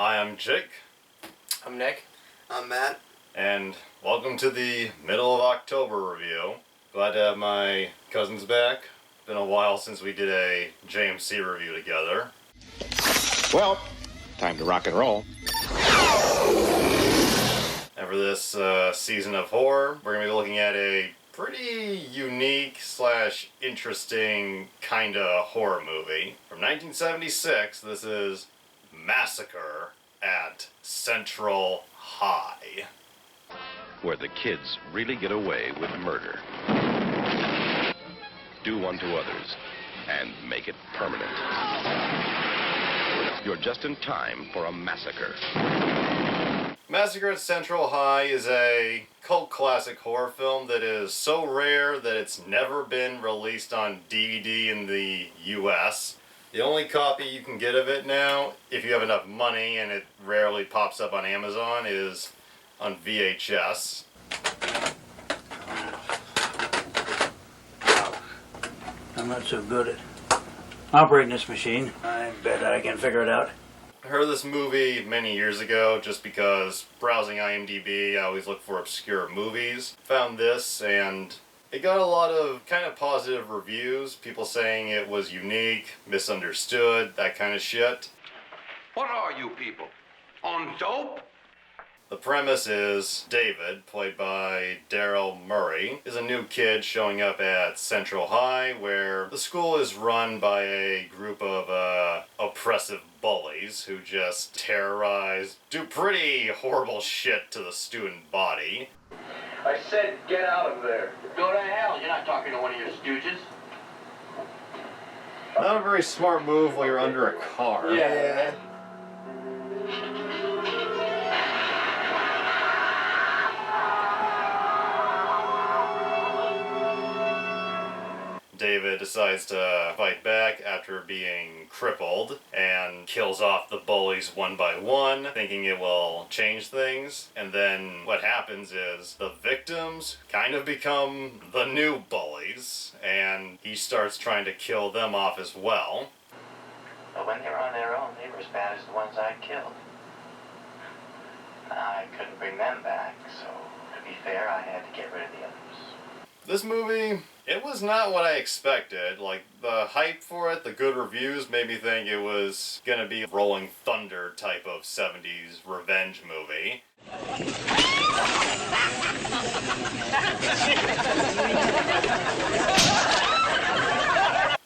Hi, I'm Jake. I'm Nick. I'm Matt. And welcome to the middle of October review. Glad to have my cousins back. Been a while since we did a JMC review together. Well, time to rock and roll. And for this season of horror, we're going to be looking at a pretty unique / interesting kind of horror movie. From 1976, this is Massacre at Central High. Where the kids really get away with murder. Do unto others and make it permanent. You're just in time for a massacre. Massacre at Central High is a cult classic horror film that is so rare that it's never been released on DVD in the US. The only copy you can get of it now, if you have enough money and it rarely pops up on Amazon, is on VHS. I'm not so good at operating this machine. I bet I can figure it out. I heard of this movie many years ago just because browsing IMDb, I always look for obscure movies. Found this and it got a lot of kind of positive reviews. People saying it was unique, misunderstood, that kind of shit. What are you people? On dope? The premise is David, played by Daryl Murray, is a new kid showing up at Central High, where the school is run by a group of oppressive bullies who just terrorize, do pretty horrible shit to the student body. I said get out of there. Go to hell. You're not talking to one of your stooges. Not a very smart move while you're under a car. Yeah. David decides to fight back after being crippled and kills off the bullies one by one, thinking it will change things. And then what happens is the victims kind of become the new bullies, and he starts trying to kill them off as well. But when they were on their own, they were as bad as the ones I killed. I couldn't bring them back, so to be fair, I had to get rid of the others. This movie, it was not what I expected. Like, the hype for it, the good reviews made me think it was gonna be a Rolling Thunder type of 70s revenge movie.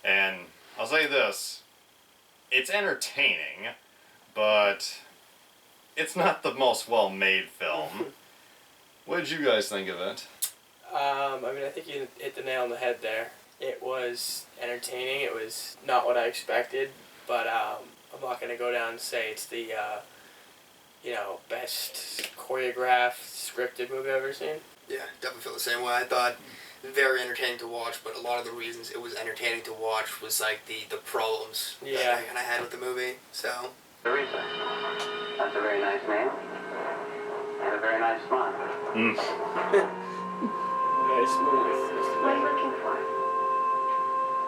And I'll say this, it's entertaining, but it's not the most well-made film. What did you guys think of it? I think you hit the nail on the head there. It was entertaining. It was not what I expected, but I'm not going to go down and say it's the, best choreographed, scripted movie I've ever seen. Yeah, definitely feel the same way. I thought very entertaining to watch, but a lot of the reasons it was entertaining to watch was like the problems that I kind of had with the movie. So. Teresa, that's a very nice name. And a very nice smile. Very smooth. What are you looking for?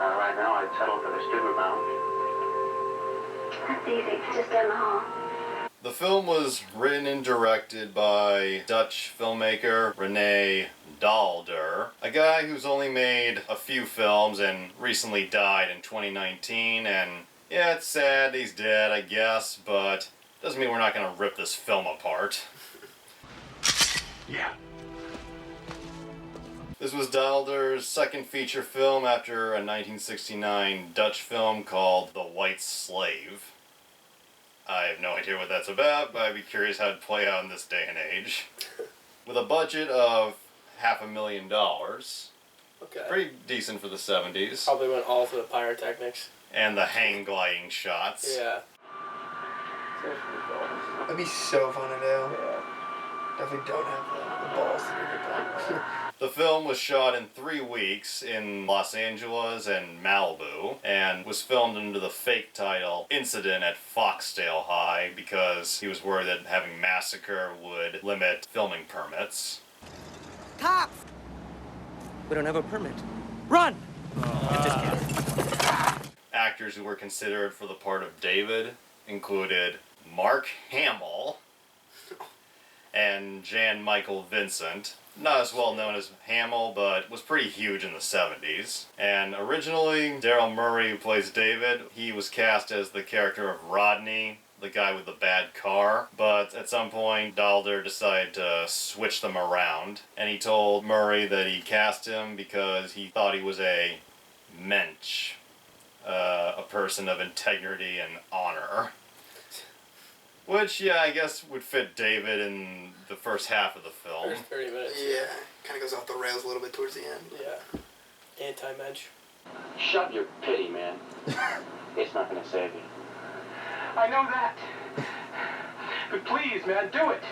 Right now, I'd settle for the student lounge. That's easy. It's just down the hall. The film was written and directed by Dutch filmmaker René Daalder, a guy who's only made a few films and recently died in 2019, and yeah, it's sad he's dead, I guess, but doesn't mean we're not going to rip this film apart. Yeah. This was Daalder's second feature film after a 1969 Dutch film called The White Slave. I have no idea what that's about, but I'd be curious how it'd play out in this day and age. With a budget of $500,000. Okay. Pretty decent for the 70s. Probably went all for the pyrotechnics. And the hang gliding shots. Yeah. That'd be so fun to do. Yeah. Definitely don't have the balls to do it. The film was shot in 3 weeks in Los Angeles and Malibu, and was filmed under the fake title Incident at Foxdale High because he was worried that having Massacre would limit filming permits. Cops! We don't have a permit. Run! Get this kid. Actors who were considered for the part of David included Mark Hamill and Jan Michael Vincent. Not as well known as Hamill, but was pretty huge in the 70s. And originally, Daryl Murray, who plays David, he was cast as the character of Rodney, the guy with the bad car. But at some point, Daalder decided to switch them around. And he told Murray that he cast him because he thought he was a mensch. A person of integrity and honor. Which, yeah, I guess would fit David in the first half of the film. First 30 minutes. Yeah, kind of goes off the rails a little bit towards the end. Yeah. Anti-mensch. Shove your pity, man. It's not gonna save you. I know that. But please, man, do it.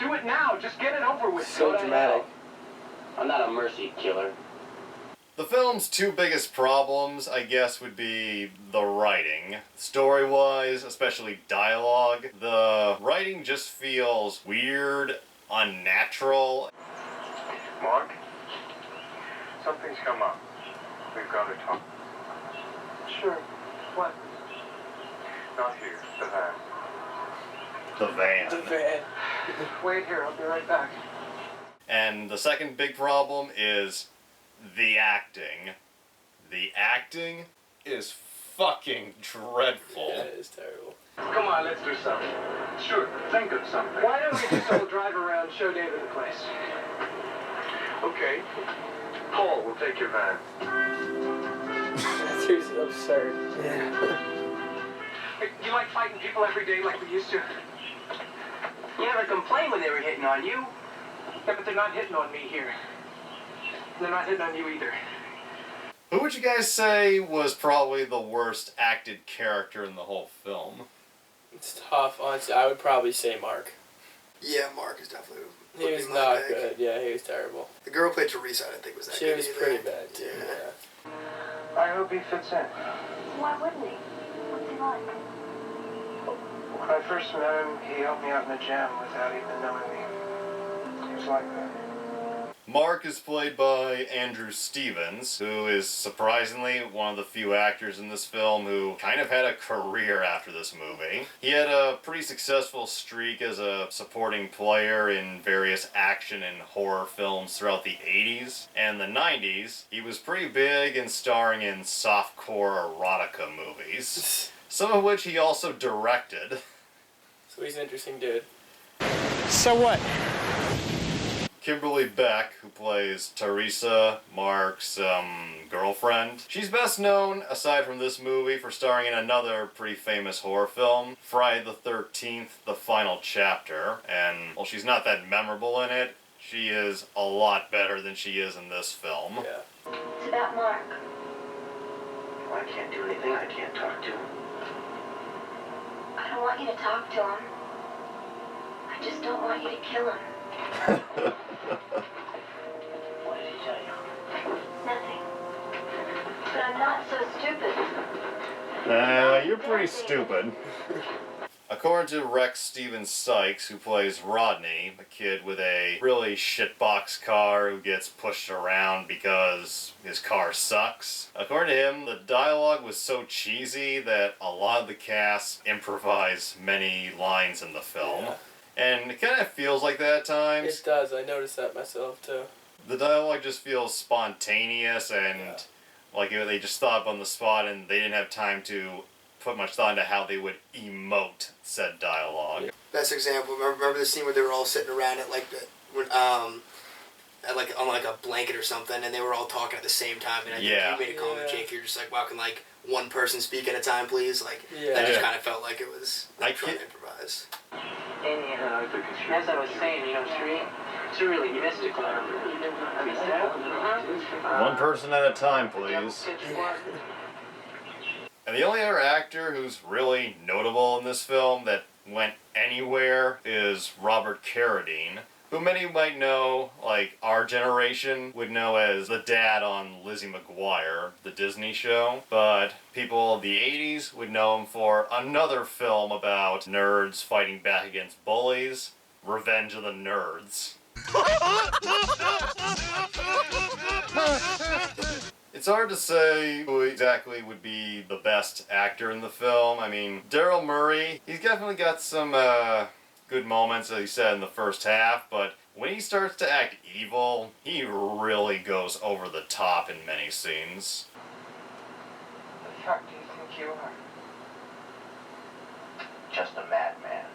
Do it now. Just get it over with. So dramatic. I'm not a mercy killer. The film's two biggest problems, I guess, would be the writing. Story-wise, especially dialogue, the writing just feels weird, unnatural. Mark, something's come up. We've got to talk. Sure. What? Not here. The van. The van. The van. Wait here. I'll be right back. And the second big problem is the acting. The acting is fucking dreadful. Yeah, it is terrible. Come on, let's do something. Sure, think of something. Why don't we just all drive around and show David the place? Okay. Paul, we'll take your van. That's absurd. Yeah. You like fighting people every day like we used to? You never complained when they were hitting on you. Yeah, but they're not hitting on me here. They're not hitting on you either. Who would you guys say was probably the worst acted character in the whole film? It's tough, honestly. I would probably say Mark. Yeah, Mark is definitely... He was not good. Yeah, he was terrible. The girl who played Teresa, I didn't think was that She good was either. pretty bad, too. Yeah. I hope he fits in. Why wouldn't he? What's he like? When I first met him, he helped me out in the jam without even knowing me. He was like that. Mark is played by Andrew Stevens, who is surprisingly one of the few actors in this film who kind of had a career after this movie. He had a pretty successful streak as a supporting player in various action and horror films throughout the 80s and the 90s. He was pretty big in starring in softcore erotica movies, some of which he also directed. So he's an interesting dude. So what? Kimberly Beck, who plays Teresa, Mark's girlfriend. She's best known, aside from this movie, for starring in another pretty famous horror film, Friday the 13th, The Final Chapter. And while she's not that memorable in it, she is a lot better than she is in this film. Yeah. It's about Mark. Well, I can't do anything. I can't talk to him. I don't want you to talk to him. I just don't want you to kill him. What did he tell you? Nothing. But I'm not so stupid. You're pretty stupid. According to Rex Steven Sykes, who plays Rodney, a kid with a really shitbox car who gets pushed around because his car sucks. According to him, the dialogue was so cheesy that a lot of the cast improvised many lines in the film. Yeah. And it kind of feels like that at times. It does. I noticed that myself, too. The dialogue just feels spontaneous and like they just thought up on the spot and they didn't have time to put much thought into how they would emote said dialogue. Best example, remember the scene where they were all sitting around at like on like a blanket or something, and they were all talking at the same time, and I think you made a comment, Jake, you're just like, wow, can like one person speak at a time, please? Like, that just kind of felt like it was like, trying to improvise. And as I was saying, Sri, it's really mystical. I mean, One person at a time, please. And the only other actor who's really notable in this film that went anywhere is Robert Carradine, who many might know, like our generation would know as the dad on Lizzie McGuire, the Disney show, but people of the 80s would know him for another film about nerds fighting back against bullies, Revenge of the Nerds. It's hard to say who exactly would be the best actor in the film. I mean, Daryl Murray, he's definitely got some good moments, as you said, in the first half, but when he starts to act evil, he really goes over the top in many scenes. The fuck do you think you are? Just a madman.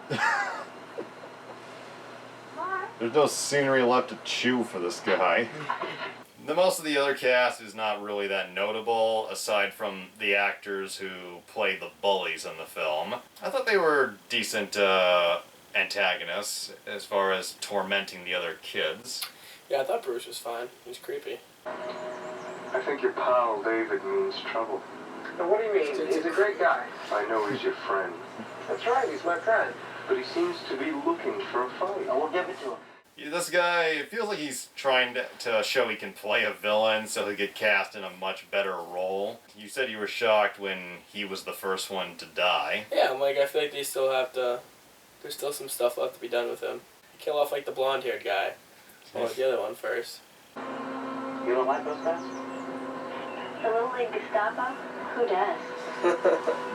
There's no scenery left to chew for this guy. Most of the other cast is not really that notable, aside from the actors who played the bullies in the film. I thought they were decent antagonists as far as tormenting the other kids. Yeah, I thought Bruce was fine. He was creepy. I think your pal David means trouble. Now, what do you mean? He's a great guy. I know he's your friend. That's right, he's my friend. But he seems to be looking for a fight. I will give it to him. Yeah, this guy, it feels like he's trying to show he can play a villain so he'll get cast in a much better role. You said you were shocked when he was the first one to die. Yeah, I'm like, I feel like they still have to... There's still some stuff left to be done with him. Kill off, like, the blonde-haired guy. Well, the other one first. You don't like those guys? A little like Gestapo? Who does?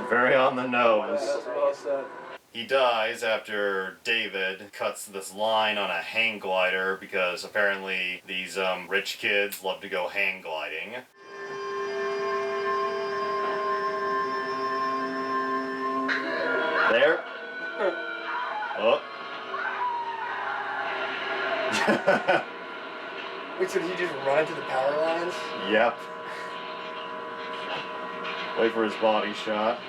Very on the nose. That's well said. He dies after David cuts this line on a hang glider because apparently these rich kids love to go hang gliding. There. Oh. Wait, so did he just run into the power lines? Yep. Wait for his body shot.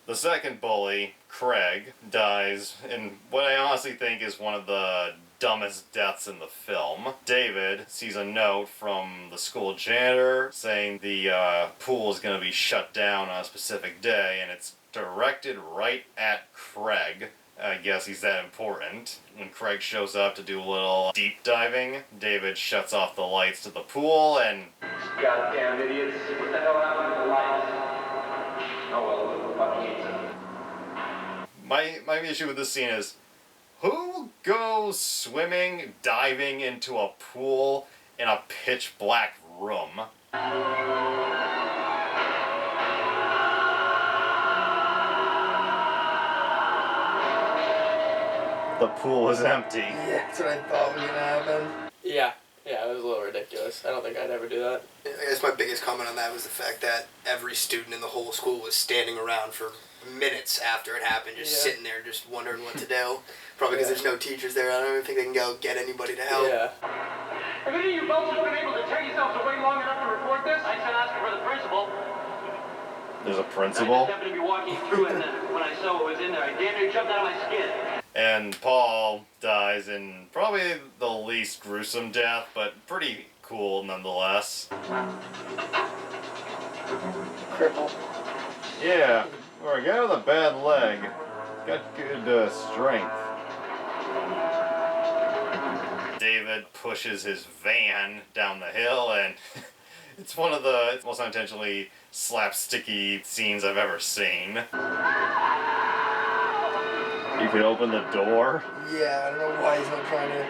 The second bully, Craig, dies in what I honestly think is one of the dumbest deaths in the film. David sees a note from the school janitor saying the pool is going to be shut down on a specific day, and it's directed right at Craig. I guess he's that important. When Craig shows up to do a little deep diving, David shuts off the lights to the pool and... Goddamn idiots. What the hell happened to the lights? Oh well, fucking My issue with this scene is, who goes swimming, diving into a pool in a pitch black room? The pool is empty. Yeah, that's what I thought was gonna happen. Yeah, it was a little ridiculous. I don't think I'd ever do that. I guess my biggest comment on that was the fact that every student in the whole school was standing around for minutes after it happened, just sitting there, just wondering what to do. Probably because there's no teachers there. I don't even think they can go get anybody to help. Yeah. Have any of you folks been able to tear yourselves away long enough to report this? I said asking for the principal. There's a I principal. just happened to be walking through, and when I saw what was in there, I damn near jumped out of my skin. And Paul dies in probably the least gruesome death, but pretty cool nonetheless. Cripple. Yeah, or a guy with a bad leg. Got good strength. David pushes his van down the hill, and it's one of the most unintentionally slapsticky scenes I've ever seen. You could open the door. Yeah, I don't know why he's not trying to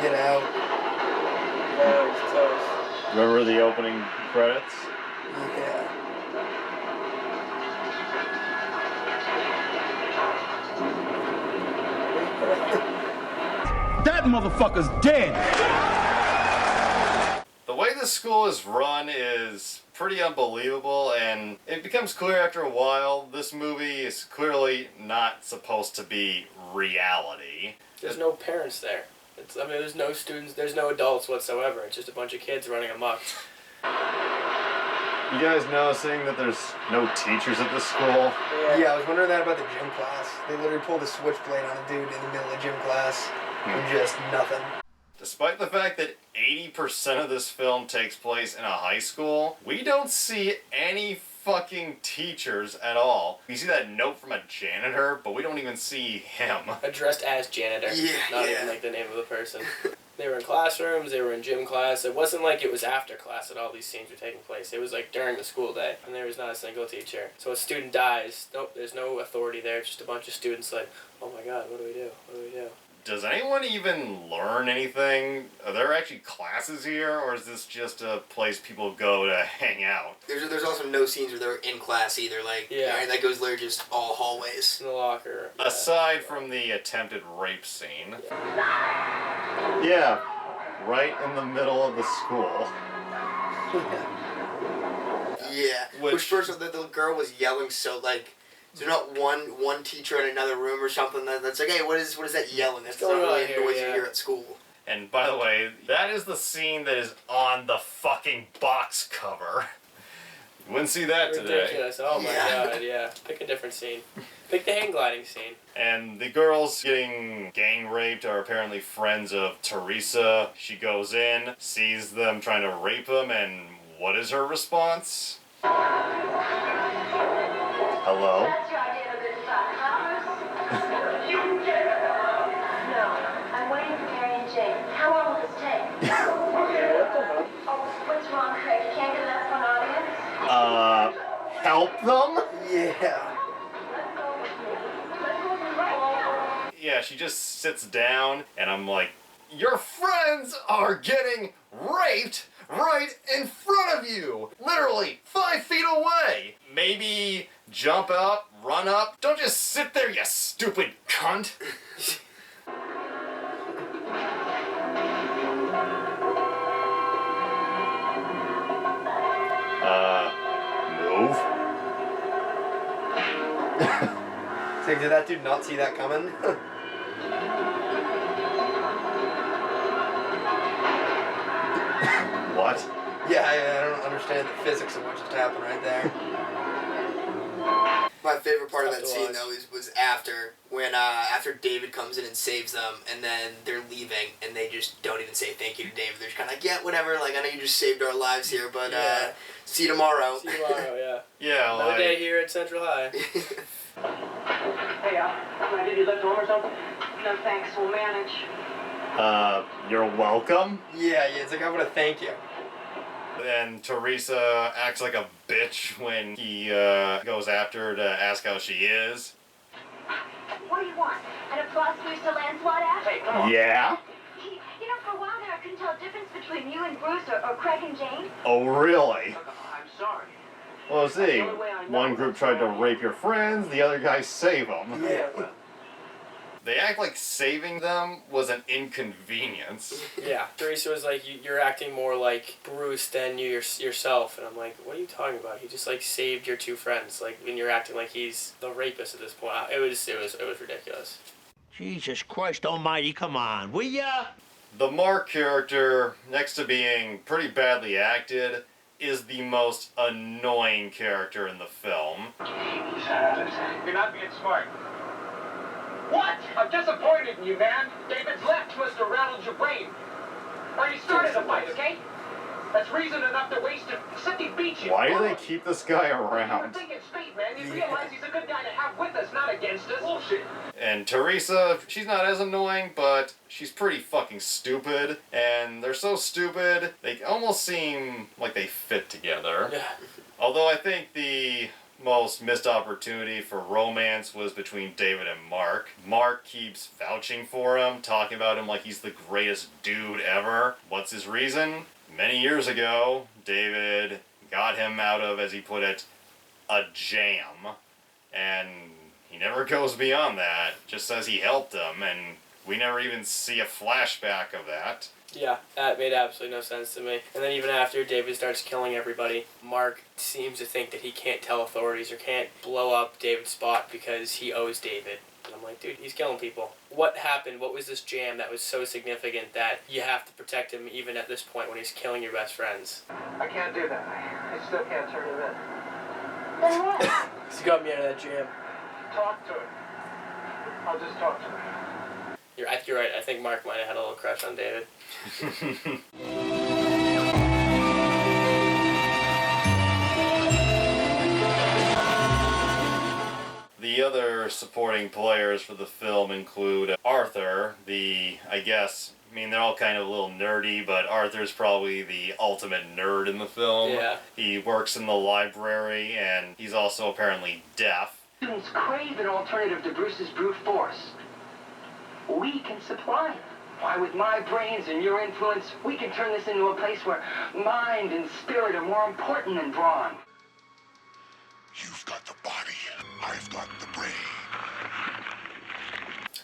get out. Yeah, it's tough. Remember the opening credits? Yeah. That motherfucker's dead! The way the school is run is pretty unbelievable, and it becomes clear after a while this movie is clearly not supposed to be reality. There's no parents there. There's no students, there's no adults whatsoever. It's just a bunch of kids running amok. You guys noticing that there's no teachers at the school? Yeah, I was wondering that about the gym class. They literally pulled a switchblade on a dude in the middle of gym class. And just nothing. Despite the fact that 80% of this film takes place in a high school, we don't see any fucking teachers at all. We see that note from a janitor, but we don't even see him. Addressed as janitor. Yeah, Not even like the name of the person. They were in classrooms, they were in gym class. It wasn't like it was after class that all these scenes were taking place. It was like during the school day, and there was not a single teacher. So a student dies, nope, there's no authority there. It's just a bunch of students like, oh my god, what do we do? What do we do? does anyone even learn anything? Are there actually classes here, or is this just a place people go to hang out? There's also no scenes where they're in class either. Like, Yeah. that goes literally just all hallways. In the locker. Yeah. Aside from the attempted rape scene. Yeah, right in the middle of the school. Yeah. Which first, the girl was yelling so, like, is there not one teacher in another room or something that's like, hey, what is that yelling? That's not really a noise you hear at school. And by the way, that is the scene that is on the fucking box cover. You wouldn't see that today. Ridiculous. Oh my god, yeah. Pick a different scene. Pick the hang gliding scene. And the girls getting gang raped are apparently friends of Teresa. She goes in, sees them trying to rape them, and what is her response? Hello? That's your idea of a good fight, huh? No, I'm waiting for Mary and Jane. How long will this take? Oh, what's wrong, Craig? You can't get enough for an audience? Help them? Yeah. Yeah, she just sits down, and I'm like, your friends are getting raped right in front of you! Literally 5 feet away! Maybe jump up, run up. Don't just sit there, you stupid cunt! Move? So did that dude not see that coming? What? Yeah, I don't understand the physics of what just happened right there. My favorite part of that scene, though, was after David comes in and saves them, and then they're leaving, and they just don't even say thank you to David. They're just kind of like, yeah, whatever, like, I know you just saved our lives here, but see you tomorrow. See you tomorrow, yeah. Yeah, Another day here at Central High. Hey, can I give you a lift home or something? No thanks, we'll manage. You're welcome? Yeah, it's like, I want to thank you. And Teresa acts like a bitch when he goes after her to ask how she is. What do you want? An applause boost to Lancelot Ash? Hey, come on. Yeah? You know, for a while there I couldn't tell the difference between you and Bruce or Craig and Jane. Oh, really? I'm sorry. Well, see, one group tried to rape your friends, the other guy save them. Yeah. They act like saving them was an inconvenience. Yeah, Teresa was like, you're acting more like Bruce than you yourself, and I'm like, what are you talking about? He just like saved your two friends, like, and you're acting like he's the rapist at this point. It was ridiculous. Jesus Christ Almighty, come on, will ya? The Mark character, next to being pretty badly acted, is the most annoying character in the film. You're not being smart. What? I'm disappointed in you, man. David's left must have rattled your brain. Or you started a fight, okay? That's reason enough to waste it. Simply beat you. Why do they keep this guy You were around? thinking straight, man. You realize he's a good guy to have with us, not against us. Bullshit. And Teresa, she's not as annoying, but she's pretty fucking stupid. And they're so stupid, they almost seem like they fit together. Yeah. Although I think the most missed opportunity for romance was between David and Mark. Mark keeps vouching for him, talking about him like he's the greatest dude ever. What's his reason? Many years ago, David got him out of, as he put it, a jam. And he never goes beyond that. Just says he helped him, and we never even see a flashback of that. Yeah, that made absolutely no sense to me. And then even after David starts killing everybody, Mark seems to think that he can't tell authorities or can't blow up David's spot because he owes David. And I'm like, dude, he's killing people. What happened? What was this jam that was so significant that you have to protect him even at this point when he's killing your best friends? I can't do that. I still can't turn him in. Then what? He's got me out of that jam. Talk to him. I'll just talk to him. I think you're right. I think Mark might have had a little crush on David. The other supporting players for the film include Arthur, they're all kind of a little nerdy, but Arthur's probably the ultimate nerd in the film. Yeah. He works in the library, and he's also apparently deaf. Students crave an alternative to Bruce's brute force. we can supply it. Why, with my brains and your influence, we can turn this into a place where mind and spirit are more important than brawn. You've got the body. I've got the brain.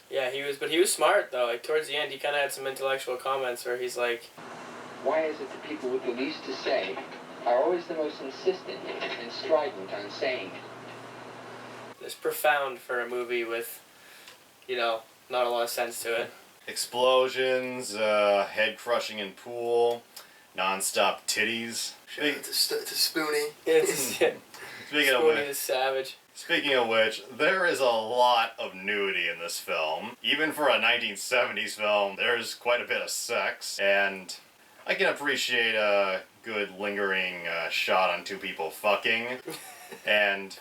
Yeah, but he was smart though. Like towards the end, he kind of had some intellectual comments where he's like, "Why is it the people with the least to say are always the most insistent and strident on saying it?" It's profound for a movie with, not a lot of sense to it. Explosions, head crushing in pool, non-stop titties. It's a Spoonie. Speaking of Spoonie which, is savage. Speaking of which, there is a lot of nudity in this film. Even for a 1970s film, there's quite a bit of sex, and I can appreciate a good lingering shot on two people fucking. And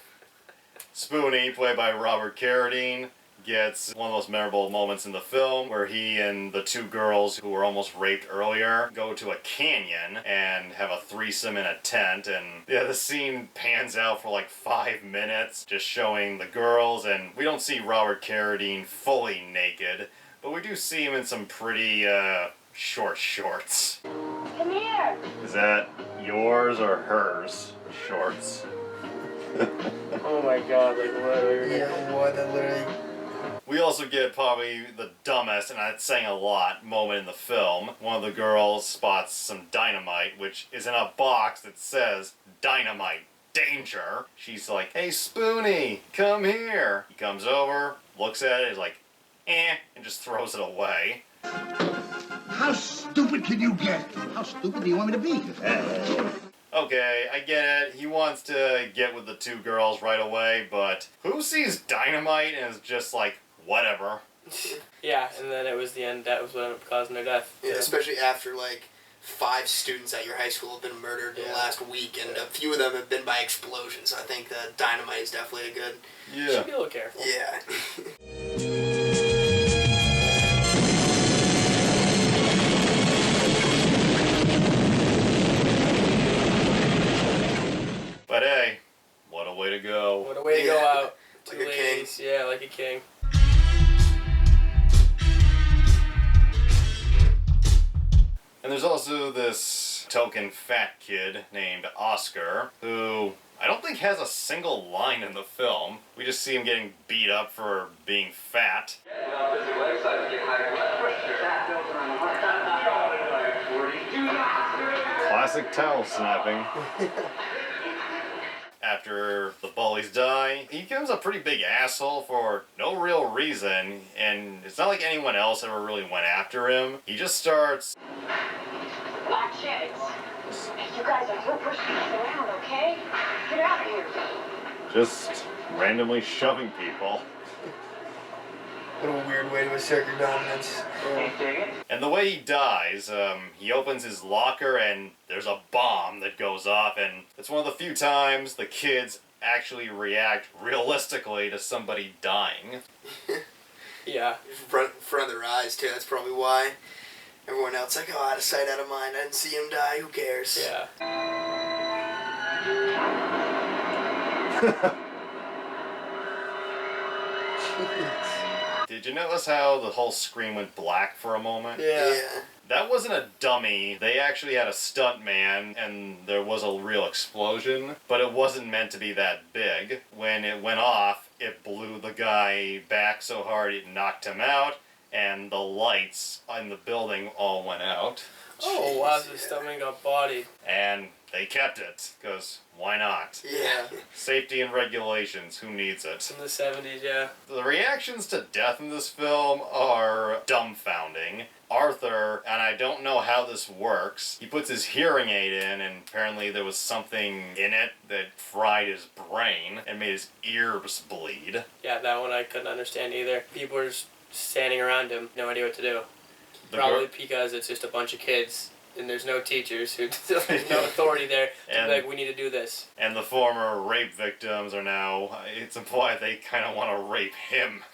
Spoonie, played by Robert Carradine, gets one of the most memorable moments in the film where he and the two girls who were almost raped earlier go to a canyon and have a threesome in a tent, and the scene pans out for like 5 minutes just showing the girls, and we don't see Robert Carradine fully naked, but we do see him in some pretty short shorts. Come here. Is that yours or hers shorts? Oh my god, like literally. Yeah, what? That literally. We also get probably the dumbest, and that's saying a lot, moment in the film. One of the girls spots some dynamite, which is in a box that says, "Dynamite, danger." She's like, "Hey, Spoonie, come here." He comes over, looks at it, is like, and just throws it away. How stupid can you get? How stupid do you want me to be? Okay, I get it. He wants to get with the two girls right away, but who sees dynamite and is just like, whatever? Yeah, and then it was the end. That was what ended up causing their death. Yeah, especially after like 5 students at your high school have been murdered in the last week, and a few of them have been by explosion. So I think that dynamite is definitely a good. Yeah. Should be a little careful. Yeah. But hey, what a way to go. What a way to go out. Like Two a ladies. king. Yeah, like a king. And there's also this token fat kid named Oscar, who I don't think has a single line in the film. We just see him getting beat up for being fat. Physical exercise to get higher blood pressure. Classic towel snapping. After the bullies die, he becomes a pretty big asshole for no real reason, and it's not like anyone else ever really went after him. He just starts... Watch it. You guys are pushing us around, okay? Get out of here. just randomly shoving people. What a weird way to assert your dominance. And the way he dies, he opens his locker and there's a bomb that goes off, and it's one of the few times the kids actually react realistically to somebody dying. Yeah. In front of their eyes, too. That's probably why. Everyone else like, oh, out of sight, out of mind. I didn't see him die. Who cares? Yeah. Did you notice how the whole screen went black for a moment? Yeah. That wasn't a dummy. They actually had a stunt man, and there was a real explosion, but it wasn't meant to be that big. When it went off, it blew the guy back so hard it knocked him out, and the lights in the building all went out. Oh, wow, the stuntman got bodied. And they kept it, because why not? Yeah. Safety and regulations, who needs it? In the 70s, yeah. The reactions to death in this film are dumbfounding. Arthur, and I don't know how this works, he puts his hearing aid in, and apparently there was something in it that fried his brain and made his ears bleed. Yeah, that one I couldn't understand either. People were just standing around him, no idea what to do. Probably because it's just a bunch of kids, and there's no teachers, there's no authority there to be like, we need to do this. And the former rape victims are now, it's implied they kind of want to rape him.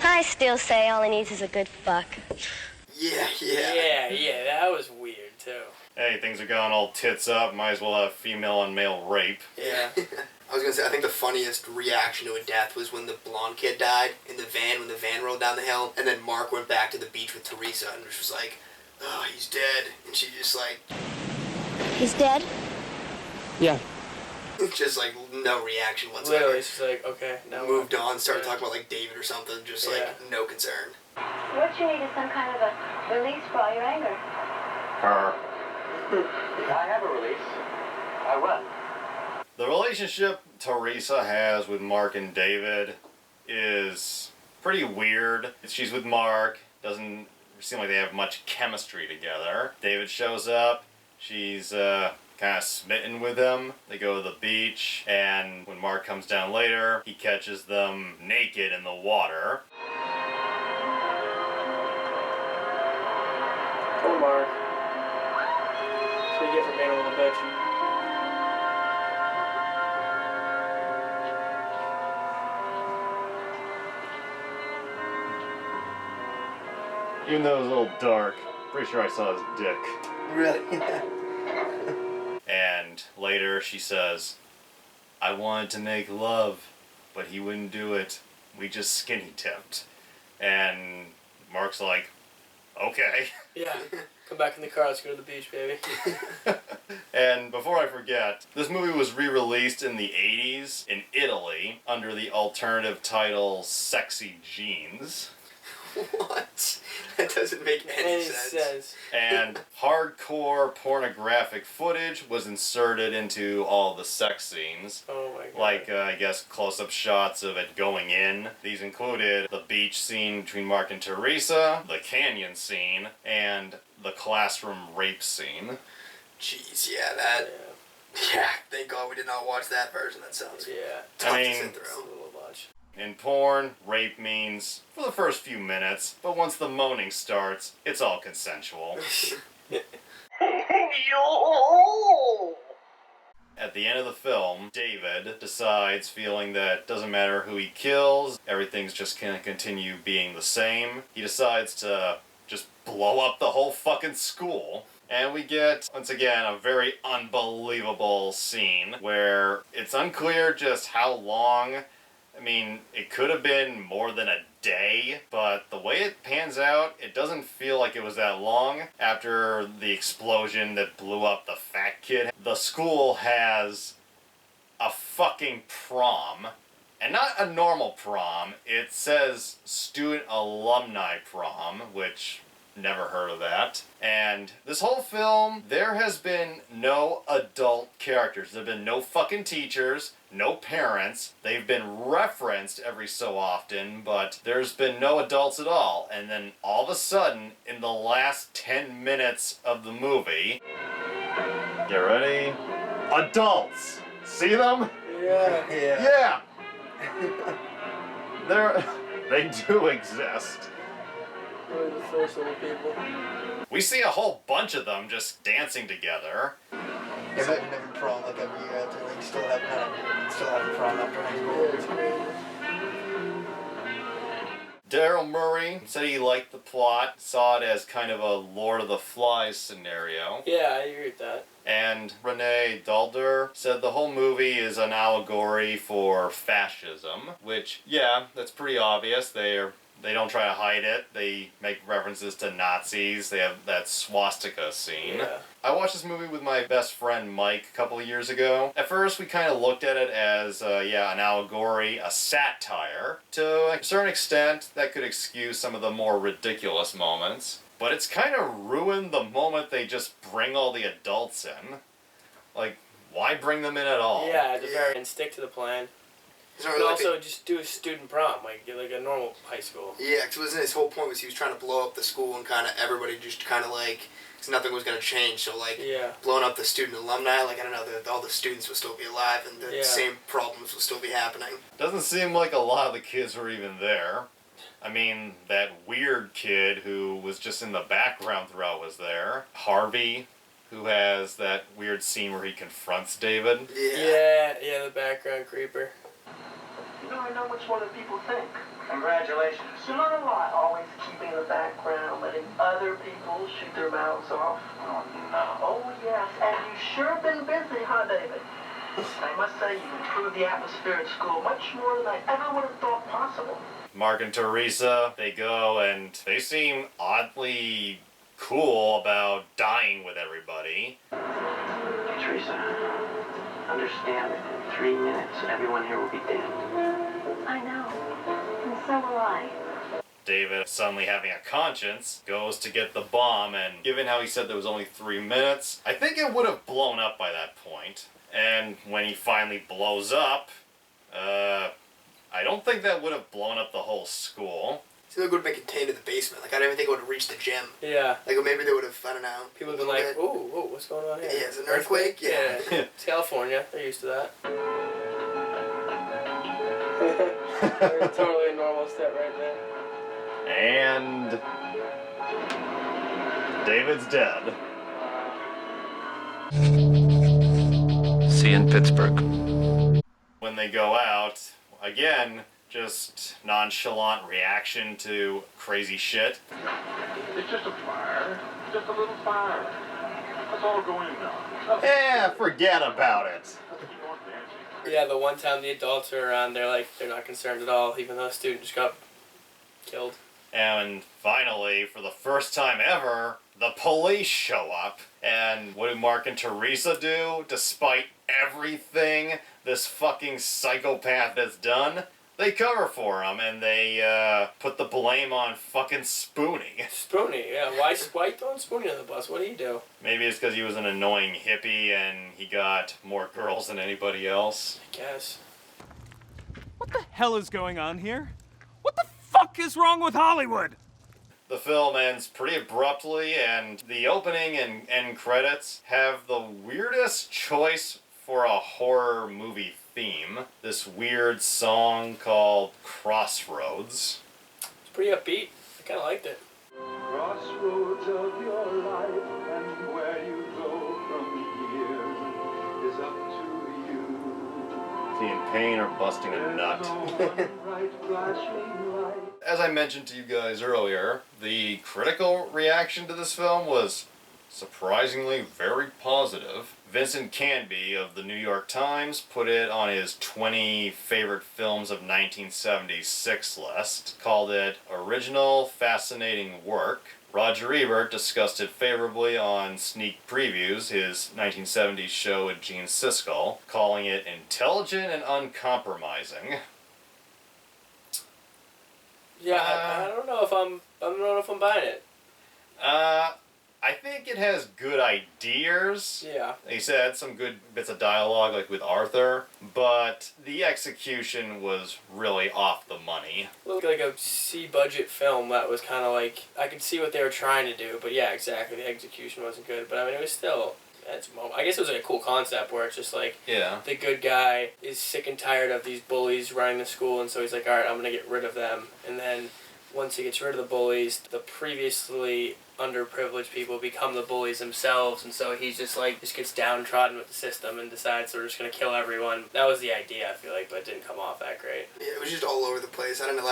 I still say all he needs is a good fuck. Yeah. Yeah, that was weird, too. Hey, things are going all tits up, might as well have female and male rape. Yeah. I was gonna say, I think the funniest reaction to a death was when the blonde kid died in the van, when the van rolled down the hill, and then Mark went back to the beach with Teresa, and was like, "Oh, he's dead," and she just like, He's dead? Yeah. just like no reaction whatsoever. Literally, she's like, okay, now moved on, started talking about like David or something, just like no concern. What you need is some kind of a release for all your anger. Her. I have a release. I run. The relationship Teresa has with Mark and David is pretty weird. She's with Mark, doesn't seem like they have much chemistry together. David shows up, she's kind of smitten with him. They go to the beach, and when Mark comes down later, he catches them naked in the water. Poor Mark. That's what you get for being a little bitch. Even though it was a little dark, pretty sure I saw his dick. Really? And later she says, I wanted to make love, but he wouldn't do it. We just skinny dipped. And Mark's like, okay. Yeah. Come back in the car, let's go to the beach, baby. And before I forget, this movie was re-released in the 80s in Italy under the alternative title Sexy Jeans. What? That doesn't make any sense. And hardcore pornographic footage was inserted into all the sex scenes. Oh my god. Like, I guess, close-up shots of it going in. These included the beach scene between Mark and Teresa, the canyon scene, and the classroom rape scene. Jeez, yeah, that... Yeah, thank God we did not watch that version. That sounds tough to sit through. In porn, rape means for the first few minutes, but once the moaning starts, it's all consensual. At the end of the film, David decides, feeling that it doesn't matter who he kills, everything's just gonna continue being the same. He decides to just blow up the whole fucking school. And we get, once again, a very unbelievable scene where it's unclear just how long. I mean, it could have been more than a day, but the way it pans out, it doesn't feel like it was that long. After the explosion that blew up the fat kid, the school has a fucking prom. And not a normal prom, it says student alumni prom, which... never heard of that. And this whole film, there has been no adult characters. There have been no fucking teachers, no parents. They've been referenced every so often, but there's been no adults at all. And then all of a sudden, in the last 10 minutes of the movie... Get ready? Adults! See them? Yeah. They do exist. Really the first little people. We see a whole bunch of them just dancing together. Imagine having prom like every year after, like, still having prom after high school. It's crazy. Daryl Murray said he liked the plot, saw it as kind of a Lord of the Flies scenario. Yeah, I agree with that. And Renee Dalder said the whole movie is an allegory for fascism, which, yeah, that's pretty obvious. They don't try to hide it. They make references to Nazis. They have that swastika scene. Yeah. I watched this movie with my best friend Mike a couple of years ago. At first, we kind of looked at it as, an allegory, a satire. To a certain extent, that could excuse some of the more ridiculous moments. But it's kind of ruined the moment they just bring all the adults in. Like, why bring them in at all? Yeah, at the very end, stick to the plan. And also just do a student prom, like a normal high school. Yeah, because his whole point was he was trying to blow up the school and kind of everybody just kind of like, because nothing was going to change, so like blowing up the student alumni, like I don't know, all the students would still be alive and the same problems would still be happening. Doesn't seem like a lot of the kids were even there. I mean, that weird kid who was just in the background throughout was there. Harvey, who has that weird scene where he confronts David. Yeah, the background creeper. You never know which one the people think. Congratulations. You learn a lot, always keeping in the background, letting other people shoot their mouths off. Oh, no. Oh, yes, and you sure been busy, huh, David? I must say you improved the atmosphere at school much more than I ever would have thought possible. Mark and Teresa, they go and they seem oddly cool about dying with everybody. Teresa, understand that in 3 minutes, everyone here will be dead. I know. And so will I. David, suddenly having a conscience, goes to get the bomb, and given how he said there was only 3 minutes, I think it would have blown up by that point. And when he finally blows up, I don't think that would have blown up the whole school. So it would have been contained in the basement. Like, I don't even think it would have reached the gym. Yeah. Like, maybe they would have, I don't know. People would have been like, oh, what's going on here? Yeah, it's an earthquake? Yeah. It's California. They're used to that. Totally a normal step right there. And David's dead. See you in Pittsburgh. When they go out, again, just nonchalant reaction to crazy shit. It's just a fire. Just a little fire. Let's all go in now. Yeah, forget about it. Yeah, the one time the adults are around, they're not concerned at all, even though a student just got killed. And finally, for the first time ever, the police show up. And what do Mark and Teresa do? Despite everything this fucking psychopath has done, they cover for him, and they put the blame on fucking Spoonie. Spoonie, yeah. Why throwing Spoonie on the bus? What did he do? Maybe it's because he was an annoying hippie and he got more girls than anybody else. I guess. What the hell is going on here? What the fuck is wrong with Hollywood? The film ends pretty abruptly, and the opening and end credits have the weirdest choice for a horror movie theme. This weird song called Crossroads. It's pretty upbeat. I kind of liked it. Crossroads of your life, and where you go from here is up to you. Is he in pain or busting a nut? As I mentioned to you guys earlier, the critical reaction to this film was surprisingly very positive. Vincent Canby of the New York Times put it on his 20 favorite films of 1976 list, called it original, fascinating work. Roger Ebert discussed it favorably on Sneak Previews, his 1970s show with Gene Siskel, calling it intelligent and uncompromising. Yeah, I don't know if I'm buying it. I think it has good ideas. Yeah. He said some good bits of dialogue, like with Arthur, but the execution was really off the money. Looked like a C-budget film that was kind of like, I could see what they were trying to do, but yeah, exactly, the execution wasn't good. But I mean, it was still, I guess it was like a cool concept where it's just like, the good guy is sick and tired of these bullies running the school, and so he's like, alright, I'm gonna get rid of them. And then once he gets rid of the bullies, the previously underprivileged people become the bullies themselves, and so he's just gets downtrodden with the system and decides they're just gonna kill everyone. That was the idea, I feel like, but it didn't come off that great. Yeah, it was just all over the place. I don't know,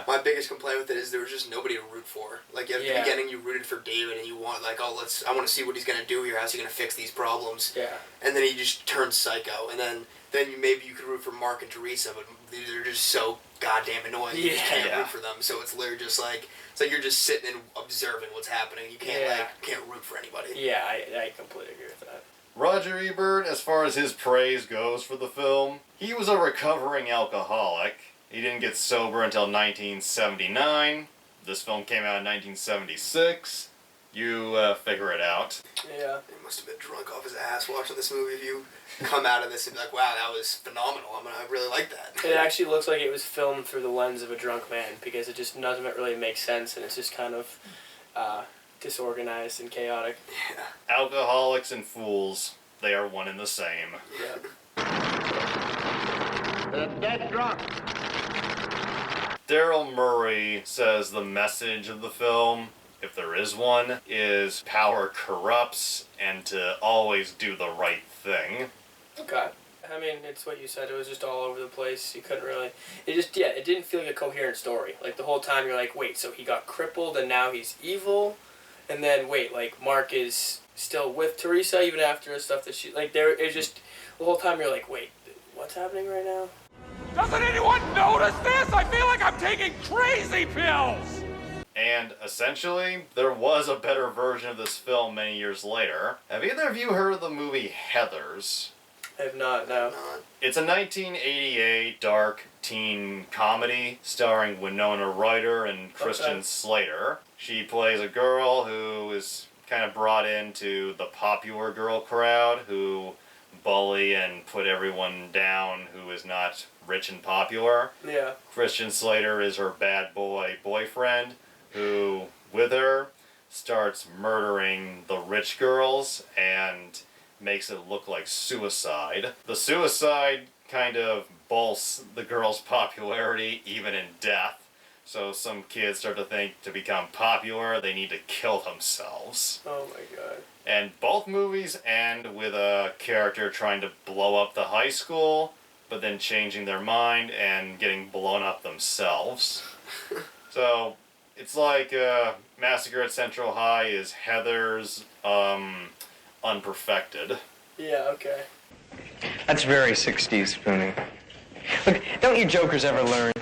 my biggest complaint with it is there was just nobody to root for. Like, at the beginning, you rooted for David, and you want, like, I want to see what he's gonna do here, how's he gonna fix these problems. Yeah. And then he just turns psycho, and then maybe you could root for Mark and Teresa, but they're just so goddamn annoying. You just can't root for them, so it's literally just like, it's like you're just sitting and observing what's happening. You can't can't root for anybody. Yeah, I completely agree with that. Roger Ebert, as far as his praise goes for the film, he was a recovering alcoholic. He didn't get sober until 1979. This film came out in 1976. You figure it out. Yeah. He must have been drunk off his ass watching this movie. If you come out of this and be like, wow, that was phenomenal. I really like that. It actually looks like it was filmed through the lens of a drunk man, because it just doesn't really make sense, and it's just kind of disorganized and chaotic. Yeah. Alcoholics and fools, they are one and the same. Yeah. They're dead drunk. Daryl Murray says the message of the film, if there is one, is power corrupts and to always do the right thing. Okay. I mean, it's what you said. It was just all over the place. You couldn't really... It didn't feel like a coherent story. Like, the whole time you're like, wait, so he got crippled and now he's evil? And then, wait, like, Mark is still with Teresa even after the stuff that she... Like, it's just... The whole time you're like, wait, what's happening right now? Doesn't anyone notice this? I feel like I'm taking crazy pills! And essentially, there was a better version of this film many years later. Have either of you heard of the movie Heathers? I have not, no. It's a 1988 dark teen comedy starring Winona Ryder and Christian Slater. She plays a girl who is kind of brought into the popular girl crowd who bully and put everyone down who is not rich and popular. Yeah. Christian Slater is her bad boy boyfriend who, with her, starts murdering the rich girls and makes it look like suicide. The suicide kind of bolsts the girl's popularity even in death. So some kids start to think to become popular, they need to kill themselves. Oh my god. And both movies end with a character trying to blow up the high school, but then changing their mind and getting blown up themselves. So it's like Massacre at Central High is Heather's unperfected. Yeah, okay. That's very 60s, Spoonie. Look, don't you jokers ever learn?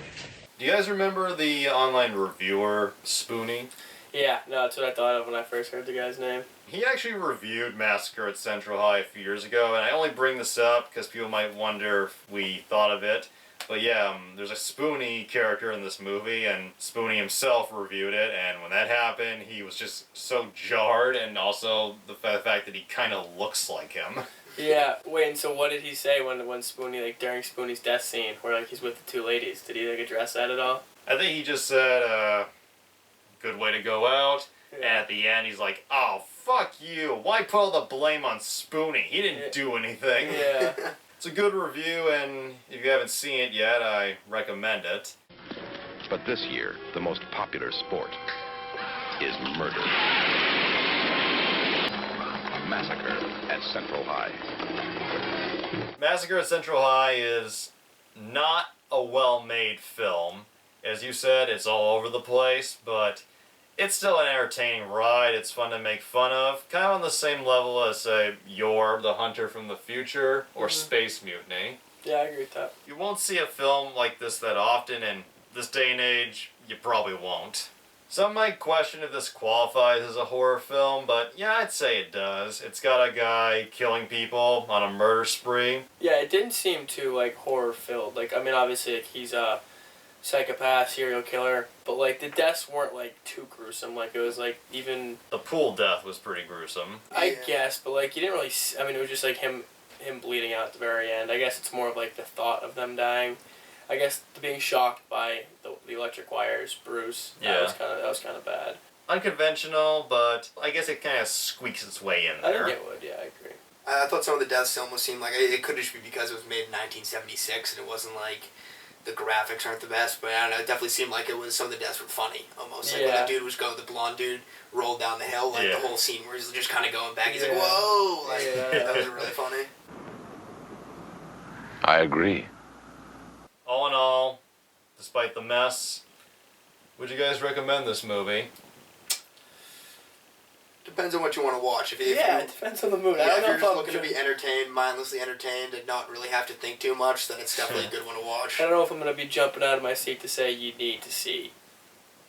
Do you guys remember the online reviewer, Spoonie? Yeah, no, that's what I thought of when I first heard the guy's name. He actually reviewed Massacre at Central High a few years ago, and I only bring this up because people might wonder if we thought of it. But yeah, there's a Spoonie character in this movie, and Spoonie himself reviewed it, and when that happened, he was just so jarred, and also the fact that he kind of looks like him. Yeah, wait, and so what did he say when Spoonie, like, during Spoonie's death scene, where, like, he's with the two ladies? Did he, like, address that at all? I think he just said, good way to go out, and at the end, he's like, oh, fuck you, why put all the blame on Spoonie? He didn't do anything. Yeah. It's a good review, and if you haven't seen it yet, I recommend it. But this year, the most popular sport is murder. Massacre at Central High. Massacre at Central High is not a well-made film. As you said, it's all over the place, but it's still an entertaining ride. It's fun to make fun of. Kind of on the same level as, say, You're the Hunter from the Future or Space Mutiny. Yeah, I agree with that. You won't see a film like this that often, and this day and age, you probably won't. Some might question if this qualifies as a horror film, but yeah, I'd say it does. It's got a guy killing people on a murder spree. Yeah, it didn't seem too, like, horror-filled. Like, I mean, obviously, like, he's a psychopath, serial killer, but, like, the deaths weren't, like, too gruesome. Like, it was, like, even... The pool death was pretty gruesome. I guess, but, like, you didn't really... I mean, it was just, like, him bleeding out at the very end. I guess it's more of, like, the thought of them dying. I guess being shocked by the electric wires, Bruce, that was kind of bad. Unconventional, but I guess it kind of squeaks its way in there. I think it would, yeah, I agree. I thought some of the deaths almost seemed like it could just be because it was made in 1976 and it wasn't like the graphics aren't the best, but I don't know, it definitely seemed like it was some of the deaths were funny almost. Like when the dude was going, the blonde dude rolled down the hill, like the whole scene where he's just kind of going back. He's like, whoa! Like, that was really funny. I agree. All in all, despite the mess, would you guys recommend this movie? Depends on what you want to watch. If it depends on the mood. Yeah, if you're just looking to be entertained, mindlessly entertained, and not really have to think too much, then it's definitely a good one to watch. I don't know if I'm going to be jumping out of my seat to say you need to see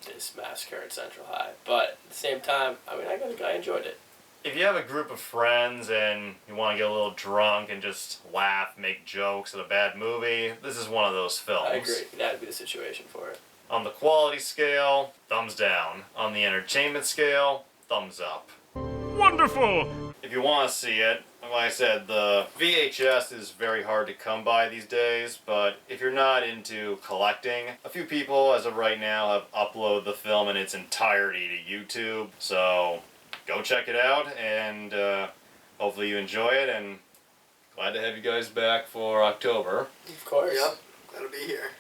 this Massacre at Central High, but at the same time, I mean, I enjoyed it. If you have a group of friends and you want to get a little drunk and just laugh, make jokes at a bad movie, this is one of those films. I agree. That'd be the situation for it. On the quality scale, thumbs down. On the entertainment scale, thumbs up. Wonderful! If you want to see it, like I said, the VHS is very hard to come by these days, but if you're not into collecting, a few people, as of right now, have uploaded the film in its entirety to YouTube, so go check it out, and hopefully you enjoy it, and glad to have you guys back for October. Of course. Yep, glad to be here.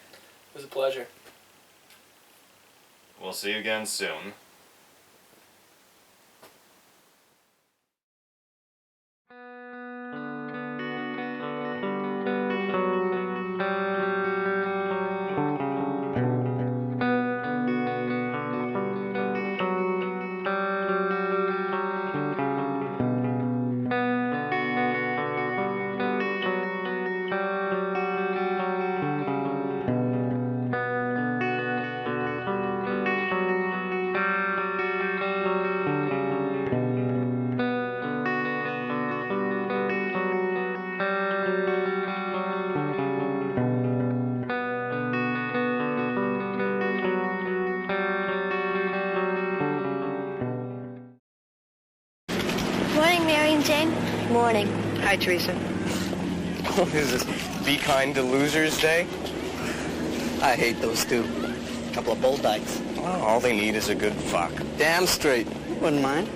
It was a pleasure. We'll see you again soon. Morning, Jane. Morning. Hi, Teresa. What is this? Be kind to losers day? I hate those two. Couple of bull dykes. Well, all they need is a good fuck. Damn straight. Wouldn't mind.